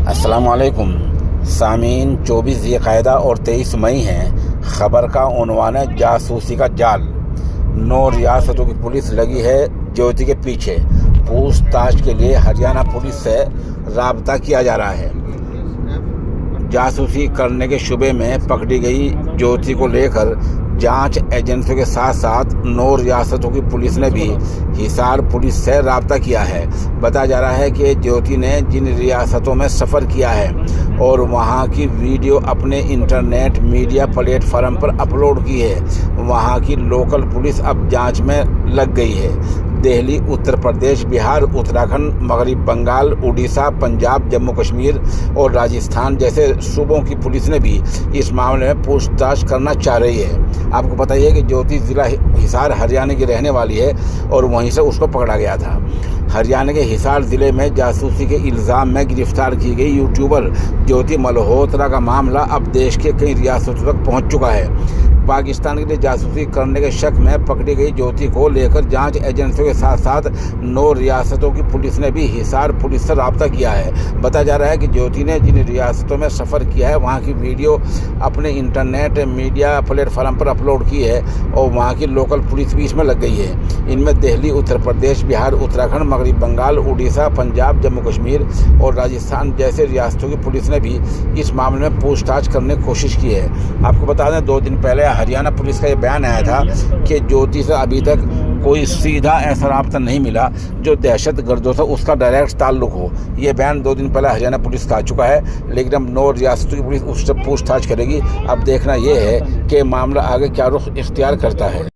अस्सलामुअलैकुम सामीन। 24 ज़िलक़ादा और 23 मई हैं। ख़बर का उन्वान है जासूसी का जाल। 9 रियासतों की पुलिस लगी है ज्योति के पीछे। पूछताछ के लिए हरियाणा पुलिस से राब्ता किया जा रहा है। जासूसी करने के शुबे में पकड़ी गई ज्योति को लेकर जांच एजेंसियों के साथ साथ 9 रियासतों की पुलिस ने भी हिसार पुलिस से राब्ता किया है। बताया जा रहा है कि ज्योति ने जिन रियासतों में सफ़र किया है और वहां की वीडियो अपने इंटरनेट मीडिया प्लेटफार्म पर अपलोड की है, वहां की लोकल पुलिस अब जांच में लग गई है। दिल्ली, उत्तर प्रदेश, बिहार, उत्तराखंड, मगरबी बंगाल, उड़ीसा, पंजाब, जम्मू कश्मीर और राजस्थान जैसे सूबों की पुलिस ने भी इस मामले में पूछताछ करना चाह रही है। आपको पता ही है कि ज्योति ज़िला हिसार हरियाणा की रहने वाली है और वहीं से उसको पकड़ा गया था। हरियाणा के हिसार ज़िले में जासूसी के इल्ज़ाम में गिरफ्तार की गई यूट्यूबर ज्योति मल्होत्रा का मामला अब देश के कई रियासतों तक पहुंच चुका है। पाकिस्तान के लिए जासूसी करने के शक में पकड़ी गई ज्योति को लेकर जांच एजेंसियों के साथ साथ 9 रियासतों की पुलिस ने भी हिसार पुलिस से राब्ता किया है। बताया जा रहा है कि ज्योति ने जिन रियासतों में सफ़र किया है वहां की वीडियो अपने इंटरनेट मीडिया प्लेटफार्म पर अपलोड की है और वहां की लोकल पुलिस भी इसमें लग गई है। इनमें दिल्ली, उत्तर प्रदेश, बिहार, उत्तराखंड, मगरबी बंगाल, उड़ीसा, पंजाब, जम्मू कश्मीर और राजस्थान जैसे रियासतों की पुलिस ने भी इस मामले में पूछताछ करने की कोशिश की है। आपको बता दें 2 दिन पहले हरियाणा पुलिस का ये बयान आया था कि ज्योति से अभी तक कोई सीधा ऐसा राब्ता नहीं मिला जो दहशत गर्दों से उसका डायरेक्ट ताल्लुक हो। ये बयान 2 दिन पहले हरियाणा पुलिस का आ चुका है, लेकिन अब 9 रियासतों की पुलिस उससे पूछताछ करेगी। अब देखना ये है कि मामला आगे क्या रुख इख्तियार करता है।